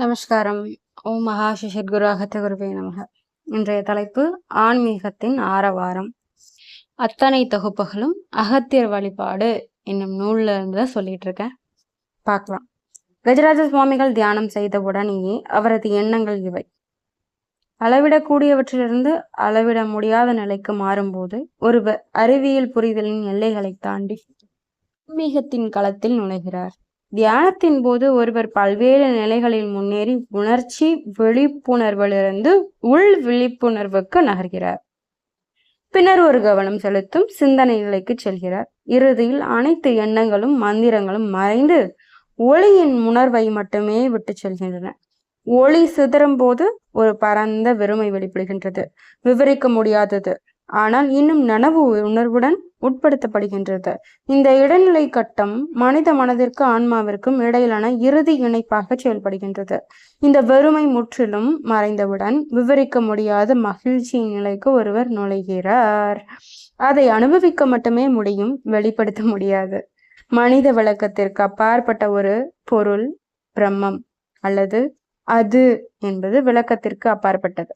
நமஸ்காரம். ஓம் மகா சிஷத்குரு அகத்தகுருவே நமக. இன்றைய தலைப்பு ஆன்மீகத்தின் ஆரவாரம். அத்தனை தொகுப்புகளும் அகத்தியர் வழிபாடு என்னும் நூல்ல இருந்து சொல்லிட்டு இருக்கேன், பார்க்கலாம். கஜராஜ சுவாமிகள் தியானம் செய்தவுடனேயே அவரது எண்ணங்கள் இவை. அளவிடக்கூடியவற்றிலிருந்து அளவிட முடியாத நிலைக்கு மாறும்போது ஒருவர் அறிவியல் புரிதலின் எல்லைகளை தாண்டி ஆன்மீகத்தின் களத்தில் நுழைகிறார். தியானத்தின் போது ஒருவர் பல்வேறு நிலைகளில் முன்னேறி உணர்ச்சி விழிப்புணர்விலிருந்து உள் விழிப்புணர்வுக்கு நகர்கிறார். பின்னர் ஒரு கவனம் செலுத்தும் சிந்தனை நிலைக்கு செல்கிறார். இறுதியில் அனைத்து எண்ணங்களும் மந்திரங்களும் மறைந்து ஒளியின் உணர்வை மட்டுமே விட்டு செல்கின்றன. ஒளி சிதறும் போது ஒரு பரந்த வெறுமை வெளிப்படுகின்றது, விவரிக்க முடியாதது, ஆனால் இன்னும் நனவு உணர்வுடன் உட்படுத்தப்படுகின்றது. இந்த இடைநிலை கட்டம் மனித மனதிற்கு ஆன்மாவிற்கும் இடையிலான இறுதி இணைப்பாக செயல்படுகின்றது. இந்த வெறுமை முற்றிலும் மறைந்தவுடன் விவரிக்க முடியாத மகிழ்ச்சியின் நிலைக்கு ஒருவர் நுழைகிறார். அதை அனுபவிக்க மட்டுமே முடியும், வெளிப்படுத்த முடியாது. மனித விளக்கத்திற்கு அப்பாற்பட்ட ஒரு பொருள் பிரம்மம் அல்லது அது என்பது விளக்கத்திற்கு அப்பாற்பட்டது.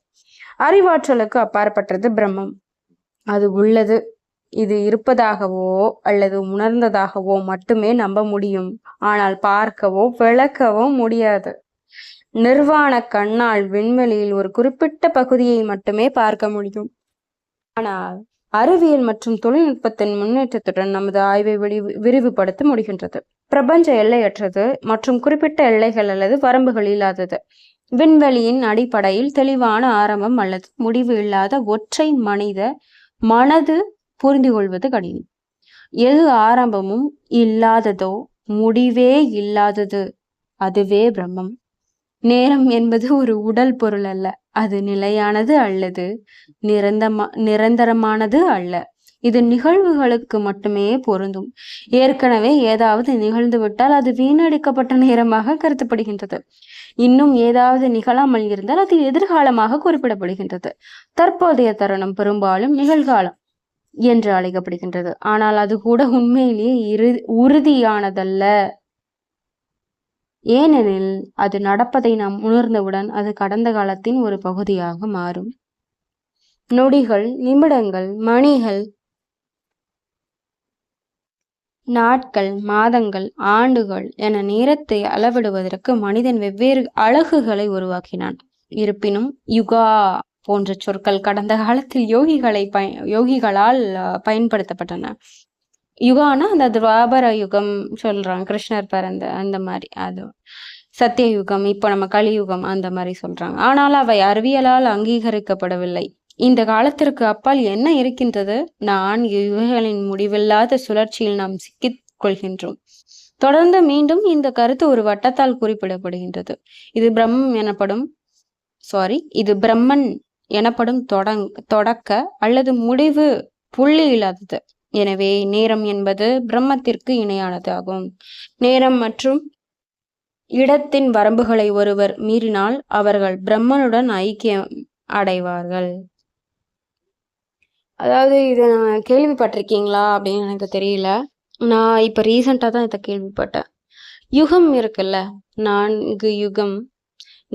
அறிவாற்றலுக்கு அப்பாற்பட்டது பிரம்மம். அது உள்ளது, இது இருப்பதாகவோ அல்லது உணர்ந்ததாகவோ மட்டுமே நம்ப முடியும், ஆனால் பார்க்கவோ விளக்கவோ முடியாது. நிர்வாண கண்ணால் விண்வெளியில் ஒரு குறிப்பிட்ட பகுதியை மட்டுமே பார்க்க முடியும். ஆனால் அறிவியல் மற்றும் தொழில்நுட்பத்தின் முன்னேற்றத்துடன் நமது ஆய்வை விரிவுபடுத்த முடிகின்றது. பிரபஞ்ச எல்லையற்றது மற்றும் குறிப்பிட்ட எல்லைகள் அல்லது வரம்புகள் இல்லாதது. விண்வெளியின் அடிப்படையில் தெளிவான ஆரம்பம் அல்லது முடிவு இல்லாத ஒற்றை மனித மனது புரிந்து கொள்வது கடினம். எது ஆரம்பமும் இல்லாததோ, முடிவே இல்லாதது, அதுவே பிரம்மம். நேரம் என்பது ஒரு உடல் பொருள் அல்ல, அது நிலையானது அல்லது நிரந்தரமானது அல்ல. இது நிகழ்வுகளுக்கு மட்டுமே பொருந்தும். ஏற்கனவே ஏதாவது நிகழ்ந்து விட்டால் அது வீணடிக்கப்பட்ட நேரமாக கருதப்படுகின்றது. இன்னும் ஏதாவது நிகழாமல் இருந்தால் அது எதிர்காலமாக குறிப்பிடப்படுகின்றது. தற்போதைய தருணம் பெரும்பாலும் நிகழ்காலம் என்று அழைக்கப்படுகின்றது. ஆனால் அது கூட உண்மையிலேயே உறுதியானதல்ல. ஏனெனில் அது நடப்பதை நாம் உணர்ந்தவுடன் அது கடந்த காலத்தின் ஒரு பகுதியாக மாறும். நொடிகள், நிமிடங்கள், மணிகள், நாட்கள், மாதங்கள், ஆண்டுகள் என நேரத்தை அளவிடுவதற்கு மனிதன் வெவ்வேறு அலகுகளை உருவாக்கினான். இருப்பினும் யுகா போன்ற சொற்கள் கடந்த காலத்தில் யோகிகளால் பயன்படுத்தப்பட்டன. யுகானா அந்த துவாபர யுகம் சொல்றாங்க, கிருஷ்ணர் பிறந்த அந்த மாதிரி, அது சத்தியயுகம், இப்போ நம்ம கலியுகம் அந்த மாதிரி சொல்றாங்க. ஆனால் அவை அறிவியலால் அங்கீகரிக்கப்படவில்லை. இந்த காலத்திற்கு அப்பால் என்ன இருக்கின்றது? 4 யுகங்களின் முடிவில்லாத சுழற்சியில் நாம் சிக்கிக் கொள்கின்றோம். தொடர்ந்து மீண்டும் இந்த கருத்து ஒரு வட்டத்தால் குறிப்பிடப்படுகின்றது. இது பிரம்மன் எனப்படும் தொடக்க அல்லது முடிவு புள்ளி இல்லாதது. எனவே நேரம் என்பது பிரம்மத்திற்கு இணையானது ஆகும். நேரம் மற்றும் இடத்தின் வரம்புகளை ஒருவர் மீறினால் அவர்கள் பிரம்மனுடன் ஐக்கியம் அடைவார்கள். அதாவது இதை நான் கேள்விப்பட்டிருக்கீங்களா அப்படின்னு எனக்கு தெரியல. நான் இப்போ ரீசெண்டாக தான் இதை கேள்விப்பட்டேன். யுகம் இருக்குல்ல, 4 யுகம்.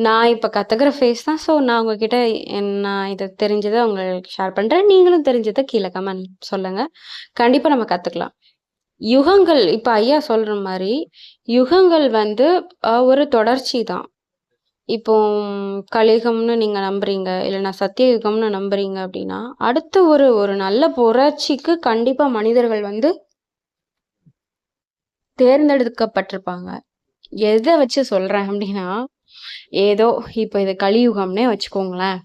நான் இப்போ கற்றுக்கிற ஃபேஸ் தான். ஸோ நான் உங்ககிட்ட நான் இதை தெரிஞ்சதை உங்களுக்கு ஷேர் பண்ணுறேன். நீங்களும் தெரிஞ்சதை கீழே கமெண்ட் சொல்லுங்கள். கண்டிப்பாக நம்ம கற்றுக்கலாம். யுகங்கள் இப்போ ஐயா சொல்கிற மாதிரி யுகங்கள் ஒரு தொடர்ச்சி தான். இப்போ கலியுகம்னு நீங்கள் நம்புறீங்க, இல்லைன்னா சத்தியயுகம்னு நம்புறீங்க அப்படின்னா அடுத்து ஒரு நல்ல புரட்சிக்கு கண்டிப்பாக மனிதர்கள் தேர்ந்தெடுக்கப்பட்டிருப்பாங்க. எதை வச்சு சொல்கிறேன் அப்படின்னா, ஏதோ இப்போ இது கலியுகம்னே வச்சுக்கோங்களேன்.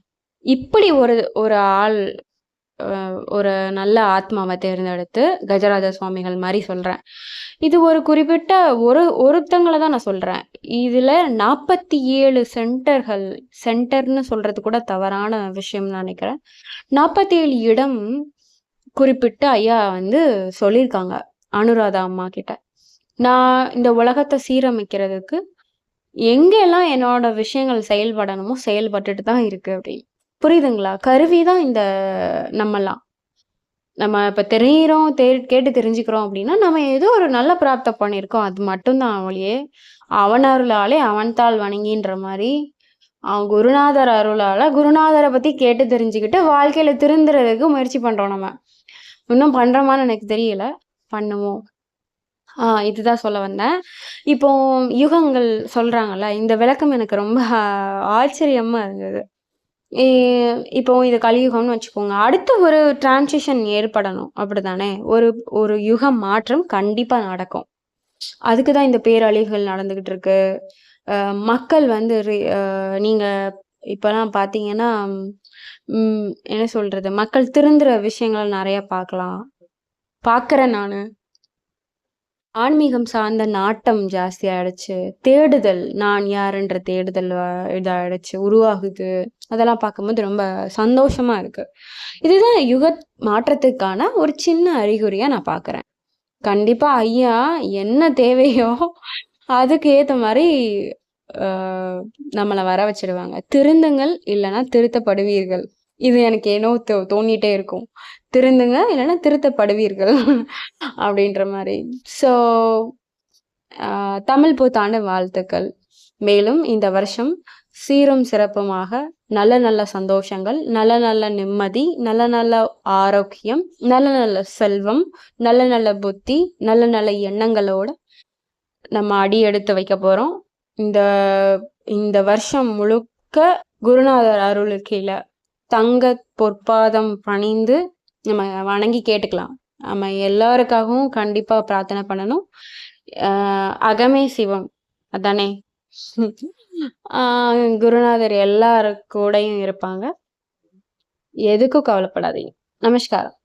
இப்படி ஒரு ஆள் ஒரு நல்ல ஆத்மாவை தேர்ந்தெடுத்து, கஜராஜ சுவாமிகள் மாதிரி சொல்கிறேன். இது ஒரு குறிப்பிட்ட ஒருத்தங்களை தான் நான் சொல்கிறேன். இதில் 47 சென்டர்னு சொல்கிறது கூட தவறான விஷயம்னு நினைக்கிறேன். 47 இடம் குறிப்பிட்டு ஐயா சொல்லியிருக்காங்க அனுராதா அம்மா கிட்ட. நான் இந்த உலகத்தை சீரமைக்கிறதுக்கு எங்கெல்லாம் என்னோட விஷயங்கள் செயல்படணுமோ செயல்பட்டுட்டு தான் இருக்கு அப்படின்னு. புரியுதுங்களா? கருவி தான் இந்த நம்மலாம். நம்ம இப்ப தெரியிறோம், கேட்டு தெரிஞ்சுக்கிறோம் அப்படின்னா, நம்ம ஏதோ ஒரு நல்ல பிராப்தம் பண்ணியிருக்கோம். அது மட்டும்தான் ஒழிய, அவன் அருளாலே அவன்தாள் வணங்கின்ற மாரி, குருநாதர் அருளால குருநாதர பத்தி கேட்டு தெரிஞ்சுக்கிட்டு, வாழ்க்கையில திருந்துறதுக்கு முயற்சி பண்றோம் நம்ம. இன்னும் பண்றோமான்னு எனக்கு தெரியல. பண்ணுவோம். இதுதான் சொல்ல வந்தேன். இப்போ யுகங்கள் சொல்றாங்கல்ல, இந்த விளக்கம் எனக்கு ரொம்ப ஆச்சரியமா இருந்தது. இ இப்போ இது கலியுகம்னு வச்சுக்கோங்க. அடுத்து ஒரு டிரான்சிஷன் ஏற்படணும். அப்படிதானே? ஒரு ஒரு யுக மாற்றம் கண்டிப்பா நடக்கும். அதுக்கு தான் இந்த பேரழிவுகள் நடந்துகிட்டு இருக்கு. மக்கள் வந்து நீங்க இப்பலாம் பார்த்தீங்கன்னா, என்ன சொல்றது? மக்கள் திருந்துற விஷயங்கள் நெறைய பார்க்கலாம். பார்க்குறேன் நானு. ஆன்மீகம் சார்ந்த நாட்டம் ஜாஸ்தியாயிடுச்சு. தேடுதல், நான் யாருன்ற தேடுதல் இதாயிடுச்சு, உருவாகுது. அதெல்லாம் பார்க்கும்போது ரொம்ப சந்தோஷமா இருக்கு. இதுதான் மாற்றத்துக்கான ஒரு சின்ன அறிகுறியா நான் பார்க்குறேன். கண்டிப்பா ஐயா என்ன தேவையோ அதுக்கு ஏத்த மாரி அ நம்மள வர வச்சுடுவாங்க. திருந்துங்கள், இல்லன்னா திருத்தப்படுவீர்கள். இது எனக்கு ஏனோ தோணிட்டே இருக்கும். திருந்துங்க, இல்லன்னா திருத்தப்படுவீர்கள். அப்படின்ற மாரி. ஸோ தமிழ் புத்தாண்டு வாழ்த்துக்கள். மேலும் இந்த வருஷம் சீரும் சிறப்புமாக நல்ல நல்ல சந்தோஷங்கள், நல்ல நல்ல நிம்மதி, நல்ல நல்ல ஆரோக்கியம், நல்ல நல்ல செல்வம், நல்ல நல்ல புத்தி, நல்ல நல்ல எண்ணங்களோட நம்ம அடி எடுத்து வைக்க போறோம். இந்த இந்த வருஷம் முழுக்க குருநாதர் அருள் கீழ தங்க பொற்பாதம் பணிந்து நம்ம வணங்கி கேட்டுக்கலாம். நம்ம எல்லாருக்காகவும் கண்டிப்பா பிரார்த்தனை பண்ணணும். அகமே சிவம் அதானே? குருநாதர் எல்லாரு கூடயும் இருப்பாங்க. எதுக்கும் கவலைப்படாதீங்க. நமஸ்காரம்.